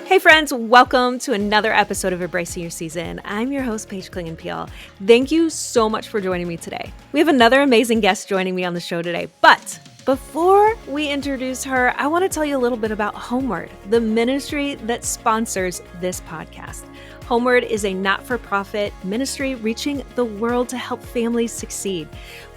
Hey friends, welcome to another episode of Embracing Your Season. I'm your host, Paige Clingenpeel. Thank you so much for joining me today. We have another amazing guest joining me on the show today, but before we introduce her, I want to tell you a little bit about HomeWord, the ministry that sponsors this podcast. HomeWord is a not-for-profit ministry reaching the world to help families succeed.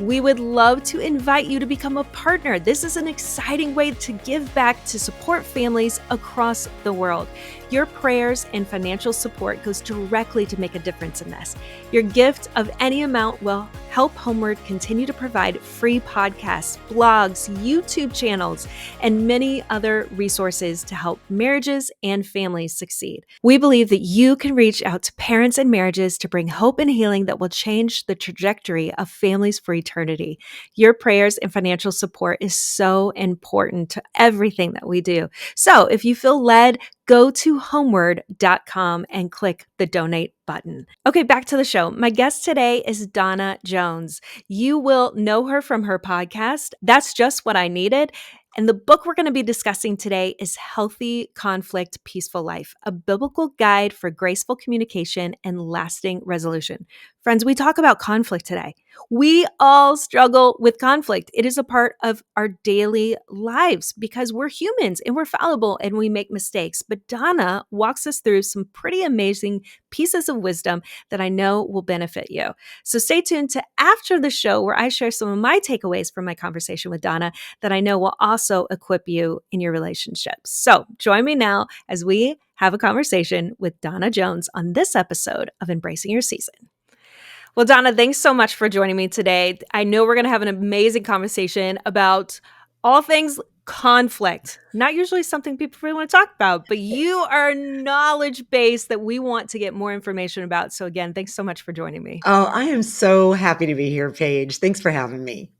We would love to invite you to become a partner. This is an exciting way to give back to support families across the world. Your prayers and financial support goes directly to make a difference in this. Your gift of any amount will help HomeWord continue to provide free podcasts, blogs, YouTube channels, and many other resources to help marriages and families succeed. We believe that you can reach out to parents and marriages to bring hope and healing that will change the trajectory of families for eternity. Your prayers and financial support is so important to everything that we do. So if you feel led, go to homeword.com and click the donate button. Okay, back to the show. My guest today is Donna Jones. You will know her from her podcast, That's Just What I Needed. And the book we're going to be discussing today is Healthy Conflict, Peaceful Life, a biblical guide for graceful communication and lasting resolution. Friends, we talk about conflict today. We all struggle with conflict. It is a part of our daily lives because we're humans and we're fallible and we make mistakes. But Donna walks us through some pretty amazing pieces of wisdom that I know will benefit you. So stay tuned to after the show where I share some of my takeaways from my conversation with Donna that I know will also equip you in your relationships. So join me now as we have a conversation with Donna Jones on this episode of Embracing Your Season. Well, Donna, thanks so much for joining me today. I know we're going to have an amazing conversation about all things conflict. Not usually something people really want to talk about, but you are knowledge base that we want to get more information about. So again, thanks so much for joining me. Oh, I am so happy to be here, Paige. Thanks for having me.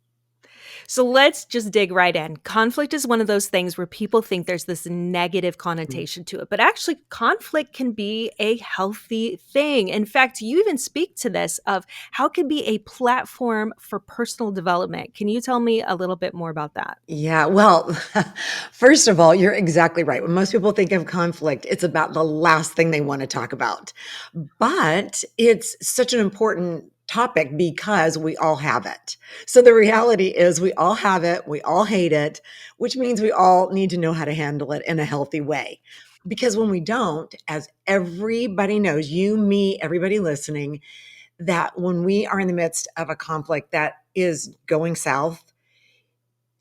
So let's just dig right in. Conflict is one of those things where people think there's this negative connotation to it, but actually conflict can be a healthy thing. In fact, you even speak to this of how it can be a platform for personal development. Can you tell me a little bit more about that? Yeah, well, first of all, you're exactly right. When most people think of conflict, it's about the last thing they want to talk about. But it's such an important topic because we all have it. So the reality is we all have it, we all hate it, which means we all need to know how to handle it in a healthy way. Because when we don't, as everybody knows, you, me, everybody listening, that when we are in the midst of a conflict that is going south,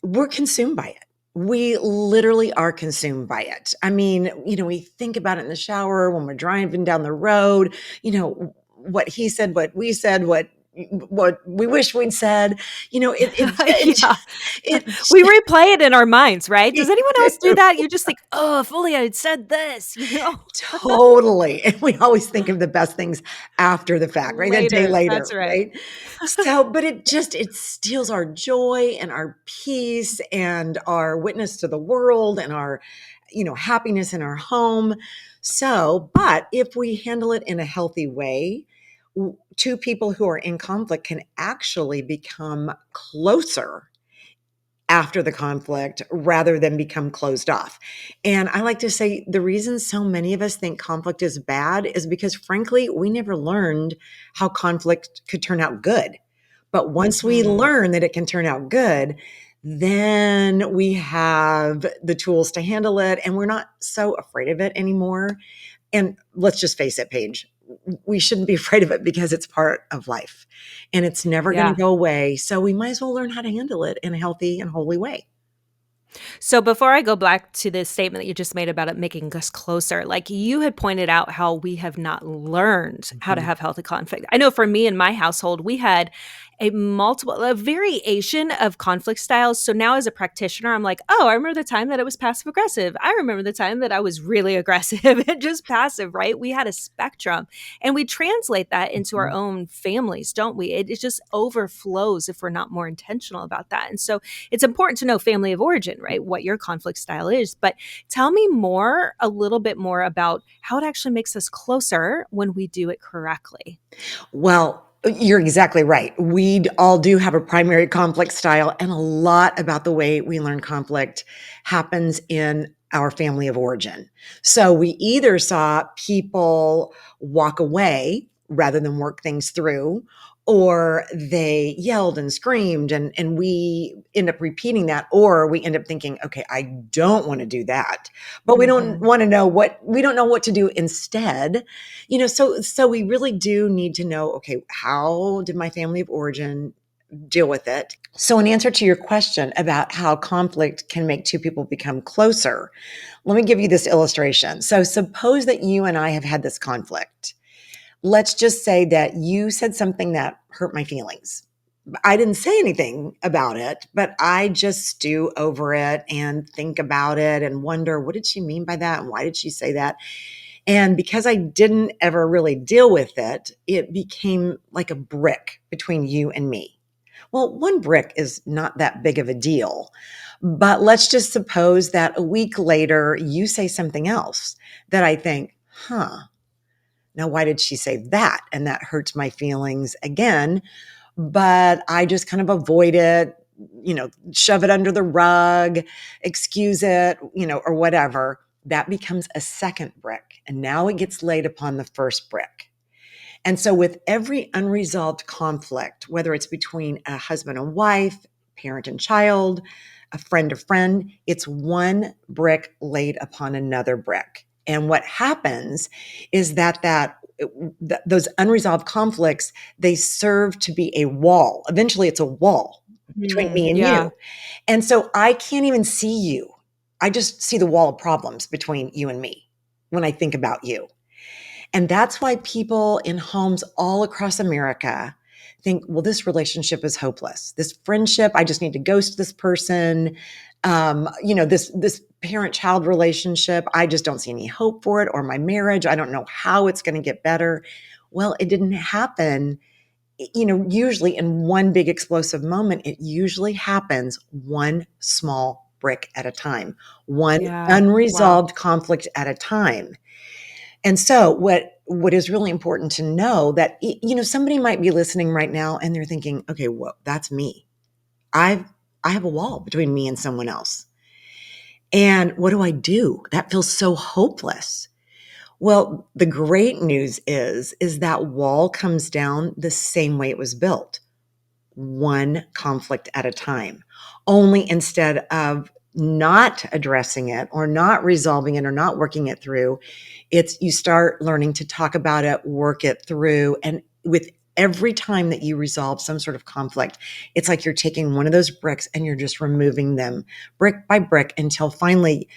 we're consumed by it. We literally are consumed by it. I mean, we think about it in the shower when we're driving down the road, what he said, what we said, what we wish we'd said, Yeah. it, We replay it in our minds, right? Does we anyone else do do. that? You just think, oh, if only I had said this, Totally. And we always think of the best things after the fact, right? A day later. That's later, right. right? So, but it steals our joy and our peace and our witness to the world and our, happiness in our home. So, but if we handle it in a healthy way, two people who are in conflict can actually become closer after the conflict rather than become closed off. And I like to say the reason so many of us think conflict is bad is because, frankly, we never learned how conflict could turn out good. But once we learn that it can turn out good, then we have the tools to handle it and we're not so afraid of it anymore. And let's just face it, Paige, we shouldn't be afraid of it because it's part of life and it's never going Yeah. to go away. So we might as well learn how to handle it in a healthy and holy way. So before I go back to the statement that you just made about it making us closer, like you had pointed out how we have not learned how to Mhm. have healthy conflict. I know for me in my household, we had a variation of conflict styles. So now as a practitioner, I'm like, oh, I remember the time that it was passive aggressive. I remember the time that I was really aggressive and just passive, right? We had a spectrum and we translate that into our Mhm. own families, don't we? It just overflows if we're not more intentional about that. And so it's important to know family of origin, right? What your conflict style is. But tell me a little bit more about how it actually makes us closer when we do it correctly. Well, you're exactly right. We all do have a primary conflict style, and a lot about the way we learn conflict happens in our family of origin. So we either saw people walk away rather than work things through, or they yelled and screamed, and we end up repeating that, or we end up thinking, okay, I don't want to do that, but we don't Mhm. want to know we don't know what to do instead. So we really do need to know, okay, how did my family of origin deal with it? So in answer to your question about how conflict can make two people become closer, let me give you this illustration. So suppose that you and I have had this conflict. Let's just say that you said something that hurt my feelings. I didn't say anything about it, but I just stew over it and think about it and wonder, what did she mean by that? And why did she say that? And because I didn't ever really deal with it, it became like a brick between you and me. Well, one brick is not that big of a deal. But let's just suppose that a week later, you say something else that I think, now why did she say that? And that hurts my feelings again. But I just kind of avoid it, shove it under the rug, excuse it, or whatever. That becomes a second brick. And now it gets laid upon the first brick. And so, with every unresolved conflict, whether it's between a husband and wife, parent and child, a friend to friend, it's one brick laid upon another brick. And what happens is that those unresolved conflicts, they serve to be a wall. Eventually, it's a wall between me and Yeah. you. And so I can't even see you. I just see the wall of problems between you and me when I think about you. And that's why people in homes all across America think, well, this relationship is hopeless. This friendship, I just need to ghost this person. This parent-child relationship, I just don't see any hope for it, or my marriage, I don't know how it's going to get better. Well, it didn't happen, usually in one big explosive moment. It usually happens one small brick at a time, one Yeah. Wow. unresolved conflict at a time. And so what is really important to know that, somebody might be listening right now and they're thinking, okay, well, that's me. I have a wall between me and someone else. And what do I do? That feels so hopeless. Well, the great news is that wall comes down the same way it was built, one conflict at a time. Only instead of not addressing it or not resolving it or not working it through, it's you start learning to talk about it, work it through. And with every time that you resolve some sort of conflict, it's like you're taking one of those bricks and you're just removing them brick by brick until finally,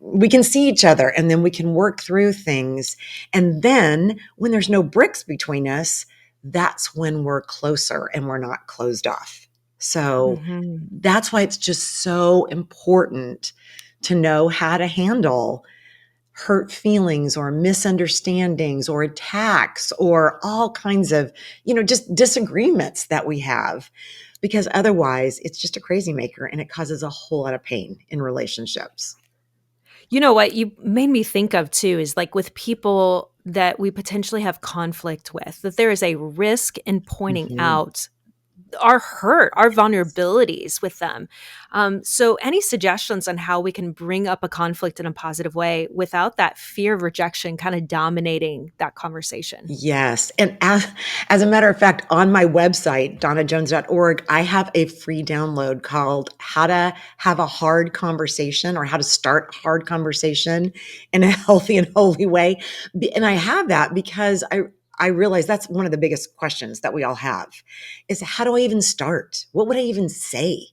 we can see each other and then we can work through things. And then when there's no bricks between us, that's when we're closer and we're not closed off. So Mhm. that's why it's just so important to know how to handle hurt feelings or misunderstandings or attacks or all kinds of, just disagreements that we have, because otherwise it's just a crazy maker and it causes a whole lot of pain in relationships. You know what you made me think of too is like with people that we potentially have conflict with, that there is a risk in pointing Mhm. out our hurt, our vulnerabilities with them. So, any suggestions on how we can bring up a conflict in a positive way without that fear of rejection kind of dominating that conversation? Yes. And as a matter of fact, on my website, donnajones.org, I have a free download called How to Have a Hard Conversation, or How to Start a Hard Conversation in a Healthy and Holy Way. And I have that because I realize that's one of the biggest questions that we all have is, how do I even start? What would I even say?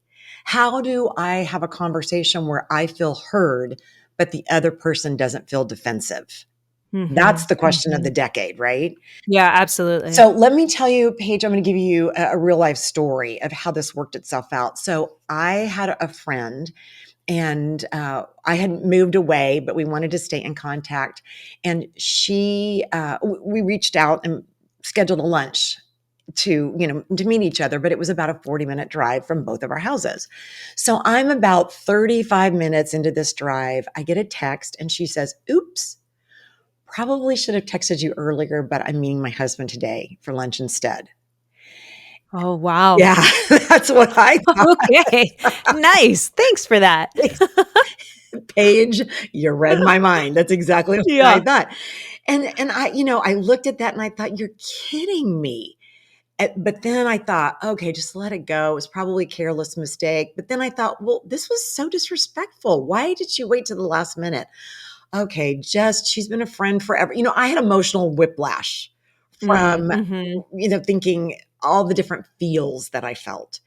How do I have a conversation where I feel heard, but the other person doesn't feel defensive? That's Mhm, the question of the mhm. decade, right? Yeah, absolutely. So let me tell you, Paige, I'm going to give you a real life story of how this worked itself out. So I had a friend, and I had moved away, but we wanted to stay in contact. And we reached out and scheduled a lunch to meet each other, but it was about a 40-minute drive from both of our houses. So I'm about 35 minutes into this drive. I get a text and she says, oops, probably should have texted you earlier, but I'm meeting my husband today for lunch instead. Oh, wow. Yeah, that's what I thought. Okay. Nice. Thanks for that. Paige, you read my mind. That's exactly what I Yeah. thought. And I, I looked at that and I thought, you're kidding me. But then I thought, okay, just let it go. It was probably a careless mistake. But then I thought, well, this was so disrespectful. Why did she wait to the last minute? Okay, just she's been a friend forever. I had emotional whiplash from, Mm-hmm. thinking all the different feels that I felt.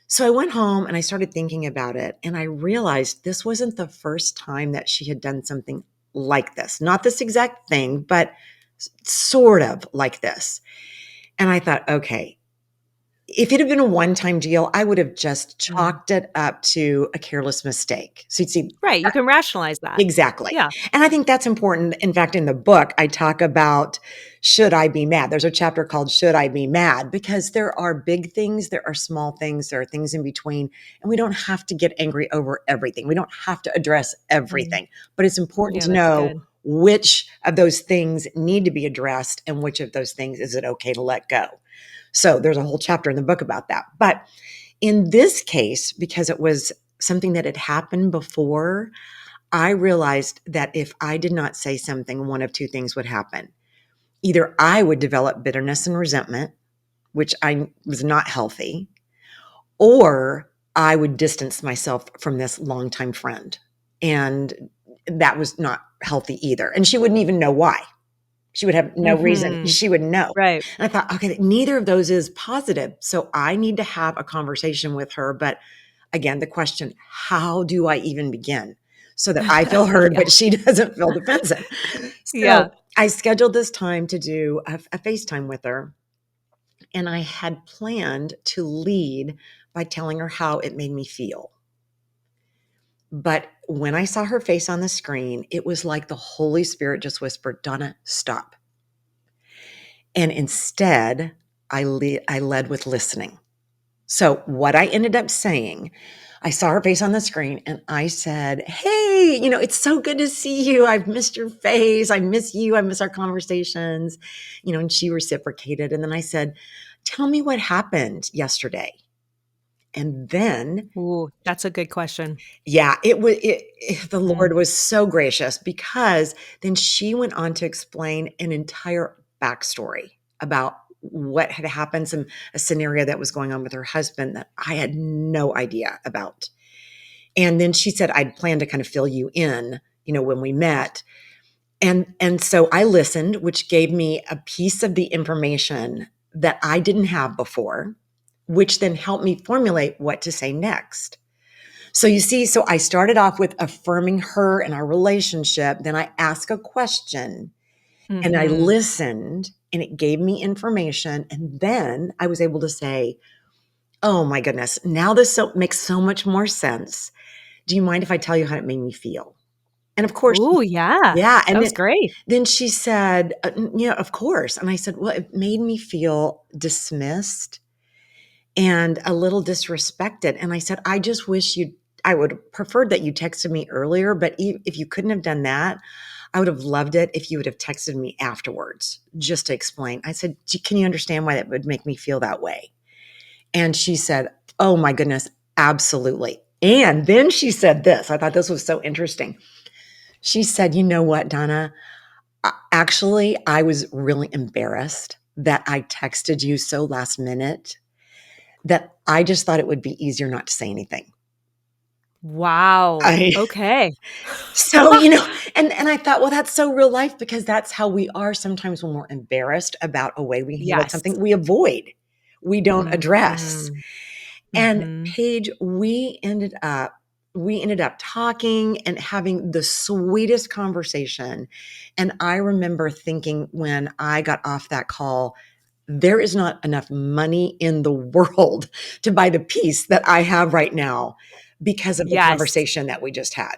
So I went home and I started thinking about it. And I realized this wasn't the first time that she had done something like this. Not this exact thing, but sort of like this. And I thought, okay, if it had been a one-time deal, I would have just Mm. chalked it up to a careless mistake. So you'd see Right. You can rationalize that. exactly. Yeah. And I think that's important. In fact, in the book, I talk about should I be mad? There's a chapter called Should I Be Mad? Because there are big things, there are small things, there are things in between, and we don't have to get angry over everything. We don't have to address Mm. everything, but it's important Yeah, to that's know good. which of those things need to be addressed and which of those things is it okay to let go. So there's a whole chapter in the book about that. But in this case, because it was something that had happened before, I realized that if I did not say something, one of two things would happen. Either I would develop bitterness and resentment, which I was not healthy, or I would distance myself from this longtime friend. And that was not healthy either. And she wouldn't even know why. She would have no reason. Mm-hmm. She would know. Right. And I thought, okay, neither of those is positive. So I need to have a conversation with her. But again, the question, how do I even begin so that I feel heard, Yeah. but she doesn't feel defensive? Yeah. So I scheduled this time to do a FaceTime with her. And I had planned to lead by telling her how it made me feel. But when I saw her face on the screen, it was like the Holy Spirit just whispered, Donna, stop. And instead, I led with listening. So, what I ended up saying, I saw her face on the screen and I said, hey, it's so good to see you. I've missed your face. I miss you. I miss our conversations. And she reciprocated. And then I said, tell me what happened yesterday. And then, Ooh, that's a good question. yeah, the Lord was so gracious because then she went on to explain an entire backstory about what had happened, a scenario that was going on with her husband that I had no idea about. And then she said, I'd planned to kind of fill you in, when we met. And so I listened, which gave me a piece of the information that I didn't have before, which then helped me formulate what to say next. So you see, so I started off with affirming her and our relationship. Then I asked a question and I Mm-hmm. listened and it gave me information. And then I was able to say, oh my goodness, now makes so much more sense. Do you mind if I tell you how it made me feel? And of course, Ooh, yeah. yeah. That And was great. then she said, of course. And I said, well, it made me feel dismissed and a little disrespected. And I said, I would have preferred that you texted me earlier, but if you couldn't have done that, I would have loved it if you would have texted me afterwards just to explain. I said, can you understand why that would make me feel that way? And she said, oh my goodness, absolutely. And then she said this. I thought this was so interesting. She said, you know what, Donna? Actually, I was really embarrassed that I texted you so last minute that I just thought it would be easier not to say anything. Wow. I Okay. so, and I thought, well, that's so real life because that's how we are sometimes when we're embarrassed about a way we handled Yes. something, we avoid, we don't address. Mhm. And Mhm. Paige, we ended up talking and having the sweetest conversation. And I remember thinking when I got off that call, there is not enough money in the world to buy the peace that I have right now because of the Yes. conversation that we just had.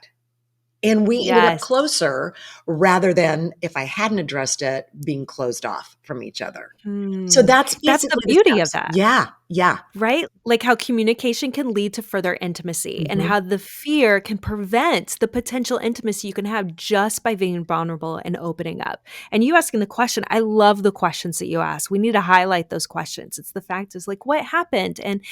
And we ended up Yes. closer rather than if I hadn't addressed it, being closed off from each other. So Hmm. that's That's the basically the beauty of steps. that, Yeah, yeah. right? Like how communication can lead to further intimacy and Mhm. how the fear can prevent the potential intimacy you can have just by being vulnerable and opening up. And you asking the question, I love the questions that you ask. We need to highlight those questions. It's the fact is like, what happened? And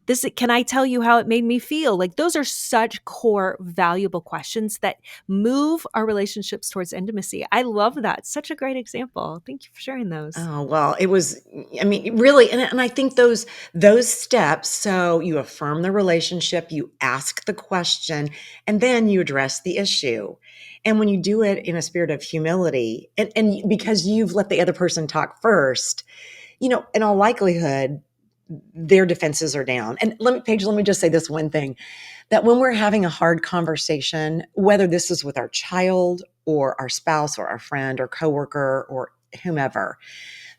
This can I tell you how it made me feel? Like those are such core valuable questions that move our relationships towards intimacy. I love that. Such a great example. Thank you for sharing those. Oh, well, it was, I mean, really, and I think those steps, so you affirm the relationship, you ask the question, and then you address the issue. And when you do it in a spirit of humility, and because you've let the other person talk first, in all likelihood, their defenses are down. And Paige, let me just say this one thing, that when we're having a hard conversation, whether this is with our child or our spouse or our friend or coworker or whomever,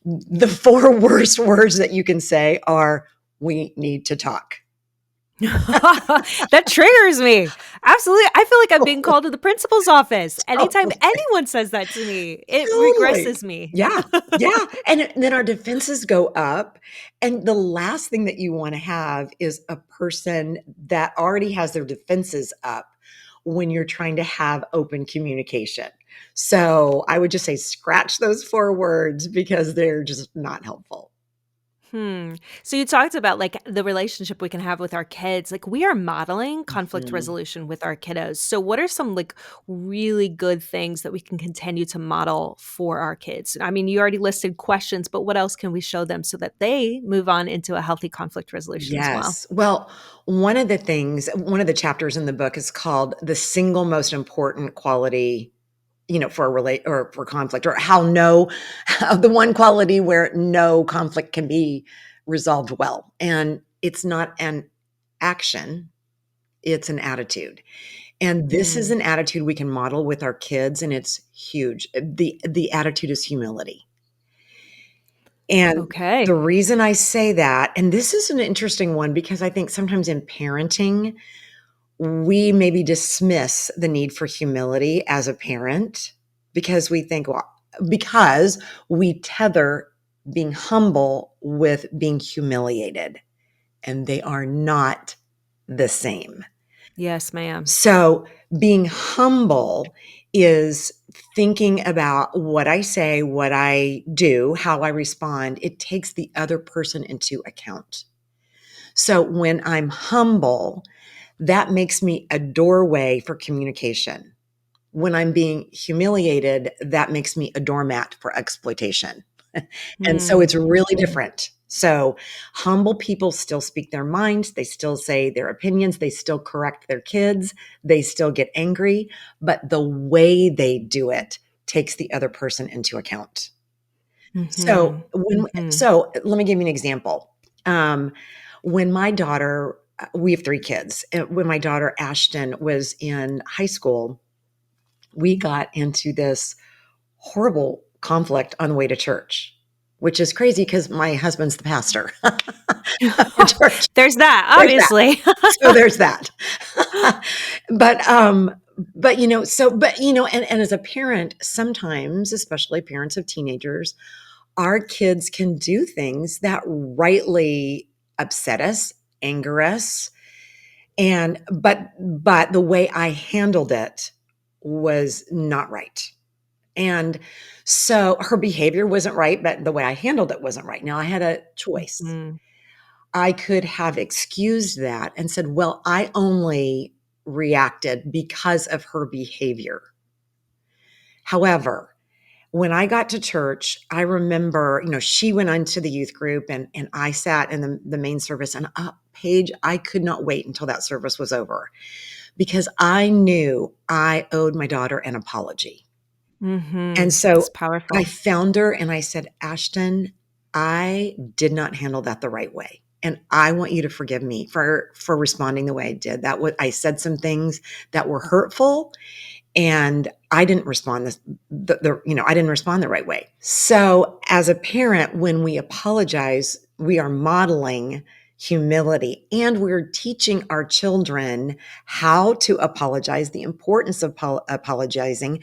the four worst words that you can say are, we need to talk. That triggers me. Absolutely. I feel like I'm being called to the principal's office. Anytime anyone says that to me, it Totally. regresses me. Yeah. Yeah. And then our defenses go up. And the last thing that you want to have is a person that already has their defenses up when you're trying to have open communication. So I would just say scratch those four words because they're just not helpful. So you talked about like the relationship we can have with our kids. Like we are modeling conflict Mhm. resolution with our kiddos. So what are some like really good things that we can continue to model for our kids? I mean, you already listed questions, but what else can we show them so that they move on into a healthy conflict resolution as well? Yes. Well, one of the chapters in the book is called the single most important quality, for a relate or for conflict, or how no, the one quality where no conflict can be resolved well. And it's not an action, it's an attitude. And this is Mm, an attitude we can model with our kids, and it's huge. The attitude is humility. And okay. the reason I say that, and this is an interesting one because I think sometimes in parenting, we maybe dismiss the need for humility as a parent because we think, well, because we tether being humble with being humiliated, and they are not the same. Yes, ma'am. So being humble is thinking about what I say, what I do, how I respond. It takes the other person into account. So when I'm humble, that makes me a doorway for communication. When I'm being humiliated, that makes me a doormat for exploitation. And so Mm, it's really mhm, different. So humble people still speak their minds, they still say their opinions, they still correct their kids, they still get angry, but the way they do it takes the other person into account. So mhm, when mhm. so let me give you an example. When my daughter, we have three kids. When my daughter Ashton was in high school, we got into this horrible conflict on the way to church, which is crazy because my husband's the pastor of our church. There's that, There's that. obviously. So there's that. but and as a parent, sometimes, especially parents of teenagers, our kids can do things that rightly upset us, anger us, and but the way I handled it was not right. And so her behavior wasn't right, but the way I handled it wasn't right. Now I had a choice. Mhm, I could have excused that and said, well, I only reacted because of her behavior. However, when I got to church, I remember, she went onto the youth group and I sat in the main service, and Paige, I could not wait until that service was over because I knew I owed my daughter an apology. And mhm. so It's I powerful. found her and I said, Ashton, I did not handle that the right way. And I want you to forgive me for responding the way I did. I said some things that were hurtful, and I didn't respond I didn't respond the right way. So as a parent, when we apologize, we are modeling humility, and we're teaching our children how to apologize, the importance of apologizing.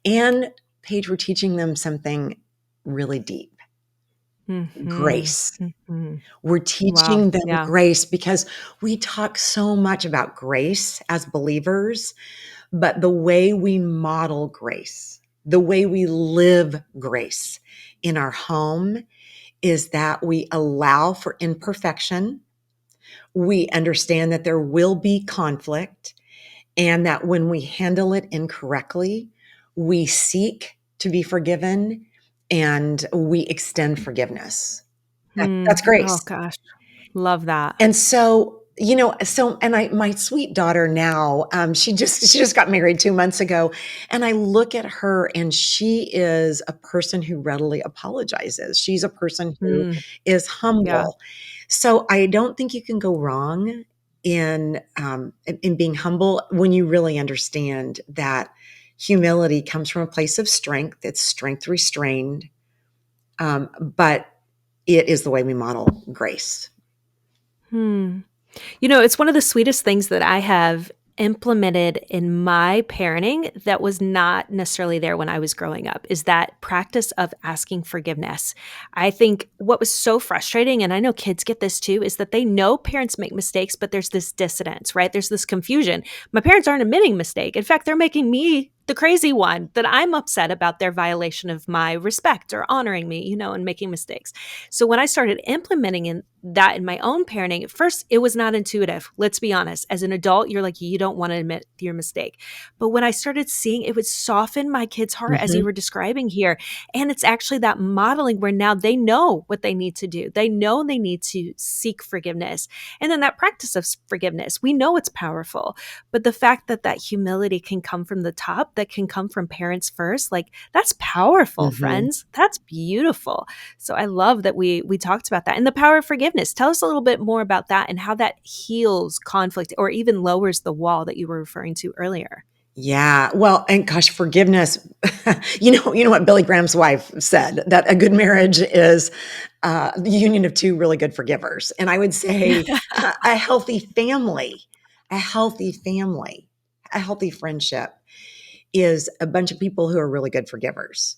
And Paige, we're teaching them something really deep: Mhm, grace. mhm. We're Wow, teaching them yeah. grace because we talk so much about grace as believers, but the way we model grace, the way we live grace in our home, is that we allow for imperfection. We understand that there will be conflict and that when we handle it incorrectly, we seek to be forgiven and we extend forgiveness. Hmm. That's Oh grace. gosh. Love that. And so, my sweet daughter now, she just got married 2 months ago, and I look at her, and she is a person who readily apologizes. She's a person who Hmm. is Yeah. humble. So I don't think you can go wrong in being humble when you really understand that humility comes from a place of strength. It's strength restrained, but it is the way we model grace. Hmm. It's one of the sweetest things that I have implemented in my parenting that was not necessarily there when I was growing up is that practice of asking forgiveness. I think what was so frustrating, and I know kids get this too, is that they know parents make mistakes, but there's this dissonance, right? There's this confusion. My parents aren't admitting mistake. In fact, they're making me the crazy one that I'm upset about their violation of my respect or honoring me, and making mistakes. So when I started implementing that in my own parenting, at first it was not intuitive. Let's be honest. As an adult, you're like, you don't want to admit your mistake. But when I started seeing it would soften my kid's heart, as you Mhm. were describing here. And it's actually that modeling where now they know what they need to do. They know they need to seek forgiveness. And then that practice of forgiveness, we know it's powerful. But the fact that that humility can come from the top, that can come from parents first, like that's powerful, Mhm. friends. That's beautiful. So I love that we talked about that and the power of forgiveness. Tell us a little bit more about that and how that heals conflict or even lowers the wall that you were referring to earlier. Yeah. Well, and gosh, forgiveness. You know what Billy Graham's wife said, that a good marriage is the union of two really good forgivers. And I would say a healthy family, a healthy family, a healthy friendship is a bunch of people who are really good forgivers.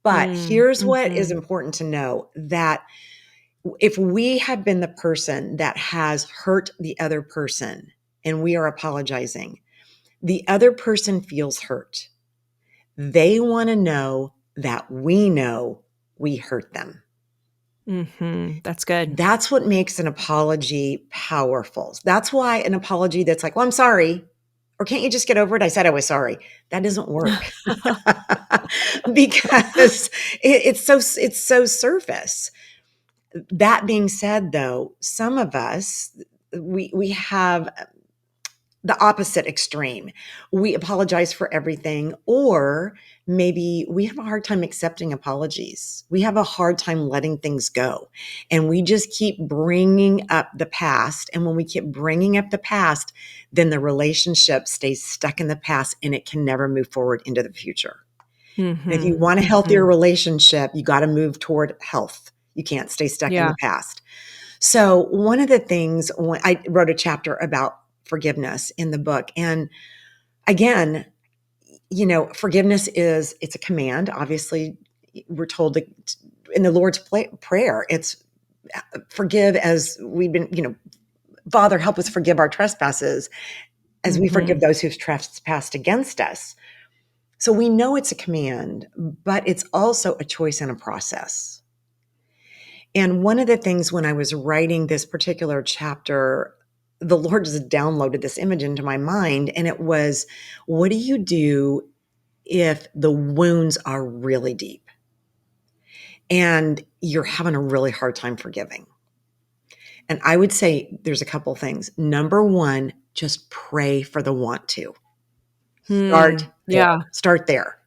But Mm, here's what is mhm, important to know, that if we have been the person that has hurt the other person and we are apologizing, the other person feels hurt. They want to know that we know we hurt them. mhm. That's good. That's what makes an apology powerful. That's why an apology that's like, well, I'm sorry, or can't you just get over it? I said I was sorry. That doesn't work because it's so surface. That being said, though, some of us we have the opposite extreme. We apologize for everything, or maybe we have a hard time accepting apologies. We have a hard time letting things go. And we just keep bringing up the past. And when we keep bringing up the past, then the relationship stays stuck in the past and it can never move forward into the future. And if you Mhm, want a healthier mhm. relationship, you got to move toward health. You can't stay stuck in Yeah. the past. So, one of the things, when I wrote a chapter about forgiveness in the book, and again, forgiveness it's a command. Obviously, we're told to, in the Lord's prayer, it's forgive as we've been, Father, help us forgive our trespasses as we forgive Mhm. those who've trespassed against us. So we know it's a command, but it's also a choice and a process. And one of the things when I was writing this particular chapter, the Lord just downloaded this image into my mind. And it was, what do you do if the wounds are really deep and you're having a really hard time forgiving? And I would say there's a couple things. Number one, just pray for the want to. Start Hmm. there. Yeah. Start there.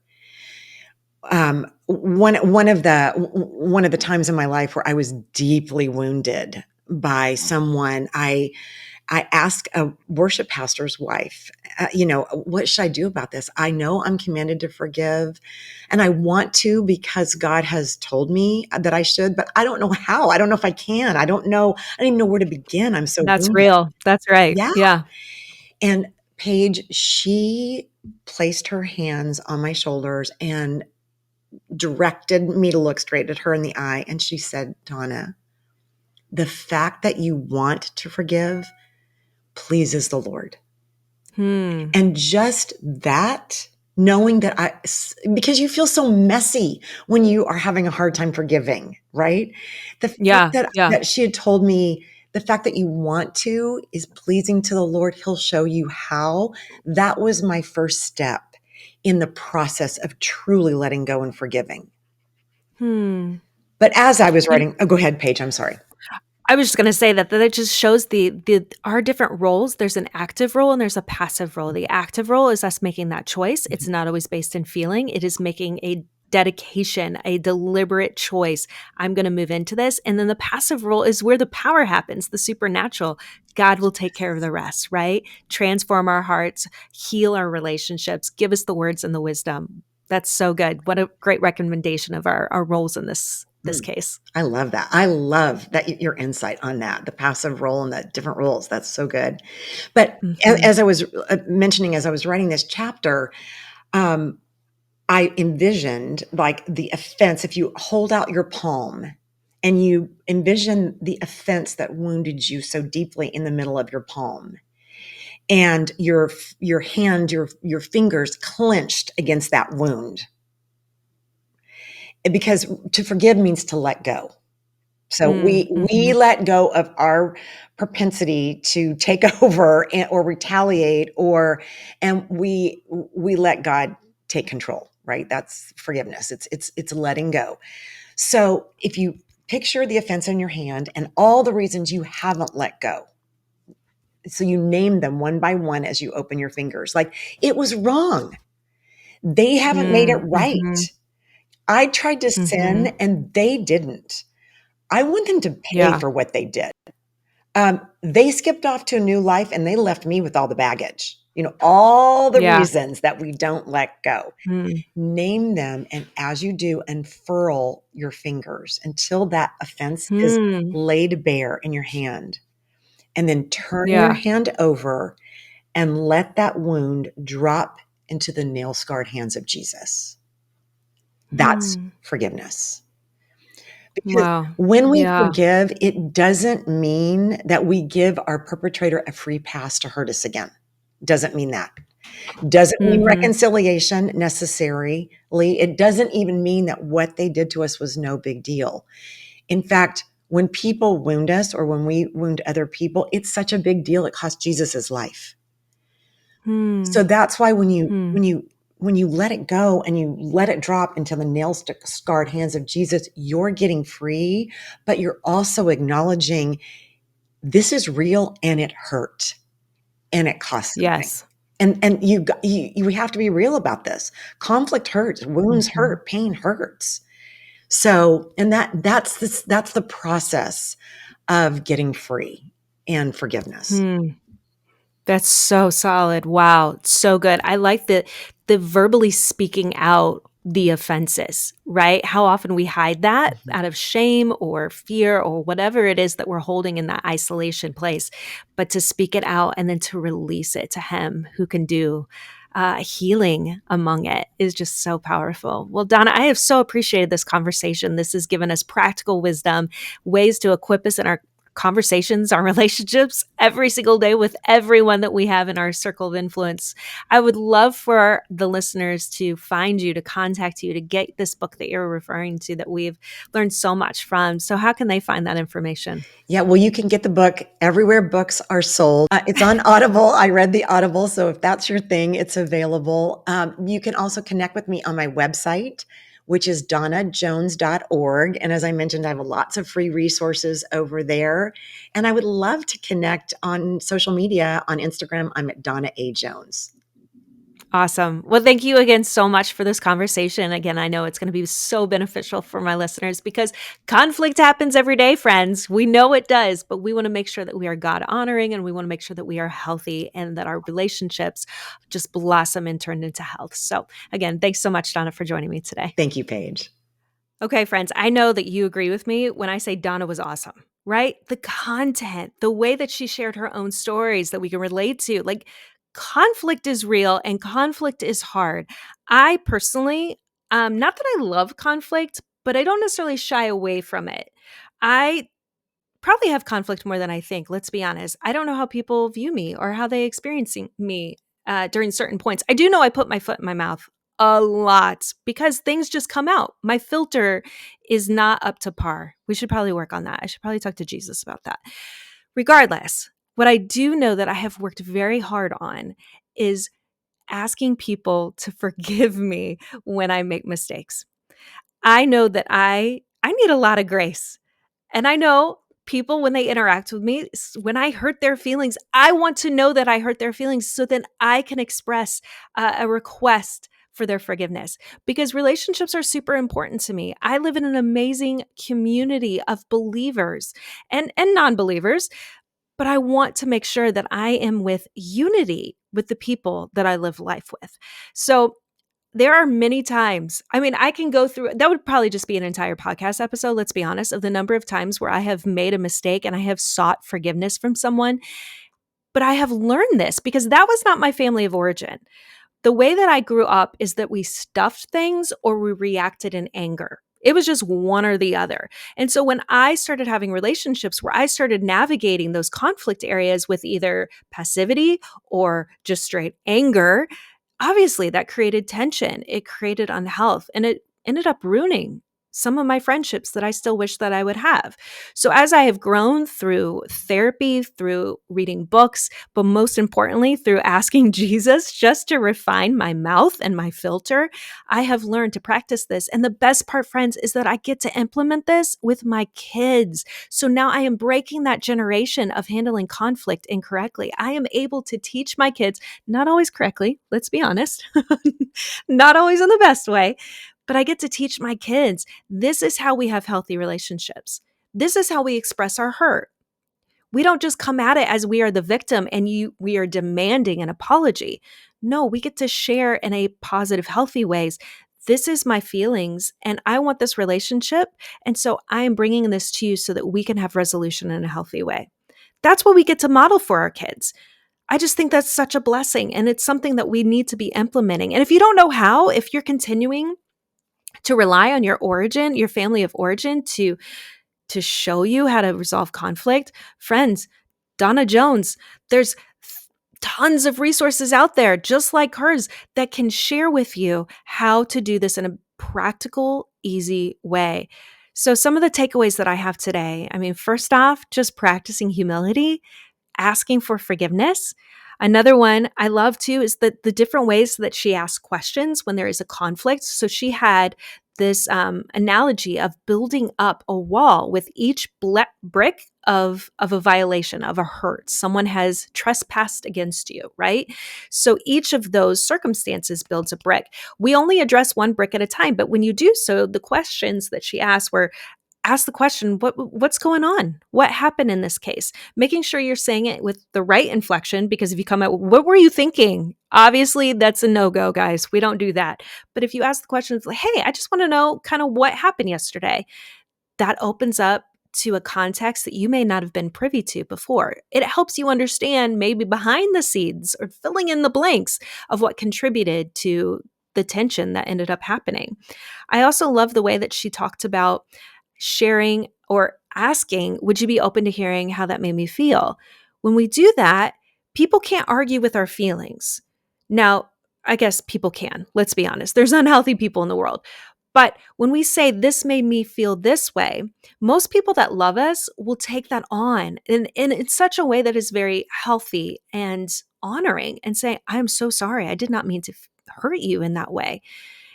One of the times in my life where I was deeply wounded by someone, I asked a worship pastor's wife, what should I do about this? I know I'm commanded to forgive and I want to because God has told me that I should, but I don't know how. I don't know if I can. I don't know. I don't even know where to begin. I'm so That's wounded. real. That's right. Yeah. Yeah. And Paige, she placed her hands on my shoulders and directed me to look straight at her in the eye. And she said, Donna, the fact that you want to forgive pleases the Lord. Hmm. And just that, knowing that because you feel so messy when you are having a hard time forgiving, right? The fact Yeah. that, Yeah. that she had told me the fact that you want to is pleasing to the Lord. He'll show you how. That was my first step in the process of truly letting go and forgiving. But as I was You writing, oh, go ahead, Paige. I'm sorry. I was just going to say that it just shows the our different roles. There's an active role and there's a passive role. The active role is us making that choice. It's not always based in feeling. It is making a dedication, a deliberate choice. I'm going to move into this. And then the passive role is where the power happens, the supernatural. God will take care of the rest, right? Transform our hearts, heal our relationships, give us the words and the wisdom. That's so good. What a great recommendation of our roles in this case. I love that. I love that your insight on that, the passive role and the different roles. That's so good. But Mhm. as I was mentioning, as I was writing this chapter, um, I envisioned like the offense. If you hold out your palm and you envision the offense that wounded you so deeply in the middle of your palm, and your hand, your fingers clenched against that wound, because to forgive means to let go. So we Mhm. let go of our propensity to take over or retaliate, and we let God take control, right? That's forgiveness. It's letting go. So if you picture the offense in your hand and all the reasons you haven't let go, so you name them one by one as you open your fingers, like it was wrong. They haven't made it Mhm. right. I tried to sin Mhm. and they didn't. I want them to pay Yeah. for what they did. They skipped off to a new life and they left me with all the baggage, all the Yeah. reasons that we don't let go. Mm. Name them. And as you do, unfurl your fingers until that offense is Hmm. laid bare in your hand. And then turn your Yeah. hand over and let that wound drop into the nail scarred hands of Jesus. That's Hmm. forgiveness. Because Wow. when we Yeah. forgive, it doesn't mean that we give our perpetrator a free pass to hurt us again. Doesn't mean that. Doesn't mean Mhm. reconciliation necessarily. It doesn't even mean that what they did to us was no big deal. In fact, when people wound us or when we wound other people, it's such a big deal. It cost Jesus his life. Hmm. So that's why when you Hmm. when you when you let it go and you let it drop into the nail scarred hands of Jesus, you're getting free, but you're also acknowledging this is real and it hurt and it costs something. Yes. And we have to be real about this. Conflict hurts, wounds Mhm. hurt, pain hurts. So, and that's the process of getting free and forgiveness. Hmm. That's so solid. Wow, so good. I like the verbally speaking out the offenses, right? How often we hide that Mhm. out of shame or fear or whatever it is that we're holding in that isolation place, but to speak it out and then to release it to Him who can do healing among it is just so powerful. Well, Donna, I have so appreciated this conversation. This has given us practical wisdom, ways to equip us in our conversations, our relationships every single day with everyone that we have in our circle of influence. I would love for the listeners to find you, to contact you, to get this book that you're referring to that we've learned so much from. So, how can they find that information? Yeah, well, you can get the book everywhere books are sold. It's on Audible. I read the Audible. So if that's your thing, it's available. You can also connect with me on my website, which is donnajones.org. And as I mentioned, I have lots of free resources over there. And I would love to connect on social media. On Instagram, I'm at Donna A. Jones. Awesome. Well, thank you again so much for this conversation. Again, I know it's going to be so beneficial for my listeners because conflict happens every day, friends. We know it does, but we want to make sure that we are God honoring and we want to make sure that we are healthy and that our relationships just blossom and turn into health. So, again, thanks so much, Donna, for joining me today. Thank you, Paige. Okay, friends, I know that you agree with me when I say Donna was awesome, right? The content, the way that she shared her own stories that we can relate to, like conflict is real and conflict is hard. I personally, not that I love conflict, but I don't necessarily shy away from it. I probably have conflict more than I think. Let's be honest. I don't know how people view me or how they experience me during certain points. I do know I put my foot in my mouth a lot because things just come out. My filter is not up to par. We should probably work on that. I should probably talk to Jesus about that. Regardless, what I do know that I have worked very hard on is asking people to forgive me when I make mistakes. I know that I need a lot of grace. And I know people, when they interact with me, when I hurt their feelings, I want to know that I hurt their feelings so then I can express a request for their forgiveness, because relationships are super important to me. I live in an amazing community of believers and non-believers, but I want to make sure that I am with unity with the people that I live life with. So there are many times, I mean, I can go through, that would probably just be an entire podcast episode, let's be honest, of the number of times where I have made a mistake and I have sought forgiveness from someone. But I have learned this because that was not my family of origin. The way that I grew up is that we stuffed things or we reacted in anger. It was just one or the other. And so when I started having relationships where I started navigating those conflict areas with either passivity or just straight anger, obviously that created tension. It created unhealth, and it ended up ruining some of my friendships that I still wish that I would have. So as I have grown through therapy, through reading books, but most importantly, through asking Jesus just to refine my mouth and my filter, I have learned to practice this. And the best part, friends, is that I get to implement this with my kids. So now I am breaking that generation of handling conflict incorrectly. I am able to teach my kids, not always correctly, let's be honest, not always in the best way, but I get to teach my kids, this is how we have healthy relationships. This is how we express our hurt. We don't just come at it as we are the victim and we are demanding an apology. No, we get to share in a positive, healthy ways. This is my feelings and I want this relationship. And so I am bringing this to you so that we can have resolution in a healthy way. That's what we get to model for our kids. I just think that's such a blessing, and it's something that we need to be implementing. And if you don't know how, if you're continuing to rely on your origin, your family of origin to show you how to resolve conflict, friends, Donna Jones, there's tons of resources out there just like hers that can share with you how to do this in a practical, easy way. So some of the takeaways that I have today, I mean, first off, just practicing humility, asking for forgiveness. Another one I love too is the different ways that she asks questions when there is a conflict. So she had this analogy of building up a wall with each brick of a violation, of a hurt. Someone has trespassed against you, right? So each of those circumstances builds a brick. We only address one brick at a time, but when you do so, the questions that she asked were, ask the question, what's going on? What happened in this case? Making sure you're saying it with the right inflection, because if you come out, what were you thinking? Obviously, that's a no-go, guys. We don't do that. But if you ask the questions like, hey, I just want to know kind of what happened yesterday, that opens up to a context that you may not have been privy to before. It helps you understand maybe behind the scenes or filling in the blanks of what contributed to the tension that ended up happening. I also love the way that she talked about sharing or asking, would you be open to hearing how that made me feel? When we do that, people can't argue with our feelings. Now, I guess people can. Let's be honest. There's unhealthy people in the world. But when we say this made me feel this way, most people that love us will take that on in such a way that is very healthy and honoring and say, I'm so sorry. I did not mean to hurt you in that way.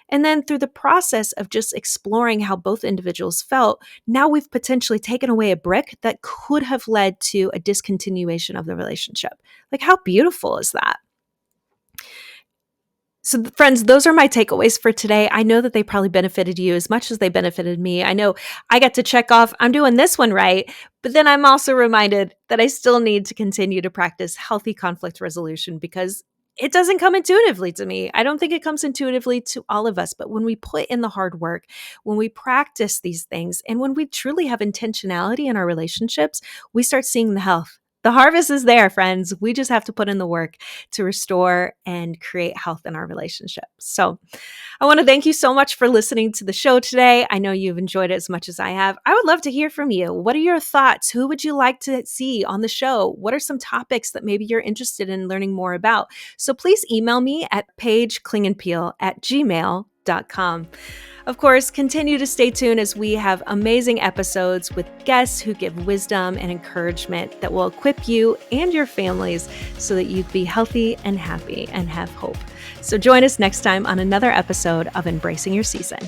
And then through the process of just exploring how both individuals felt, now we've potentially taken away a brick that could have led to a discontinuation of the relationship. Like, how beautiful is that? So, friends, those are my takeaways for today. I know that they probably benefited you as much as they benefited me. I know I got to check off, I'm doing this one right. But then I'm also reminded that I still need to continue to practice healthy conflict resolution because it doesn't come intuitively to me. I don't think it comes intuitively to all of us. But when we put in the hard work, when we practice these things, and when we truly have intentionality in our relationships, we start seeing the health. The harvest is there, friends. We just have to put in the work to restore and create health in our relationships. So I want to thank you so much for listening to the show today. I know you've enjoyed it as much as I have. I would love to hear from you. What are your thoughts? Who would you like to see on the show? What are some topics that maybe you're interested in learning more about? So please email me at paigeclingenpeel@gmail.com. homeWord.com. Of course, continue to stay tuned as we have amazing episodes with guests who give wisdom and encouragement that will equip you and your families so that you be healthy and happy and have hope. So join us next time on another episode of Embracing Your Season.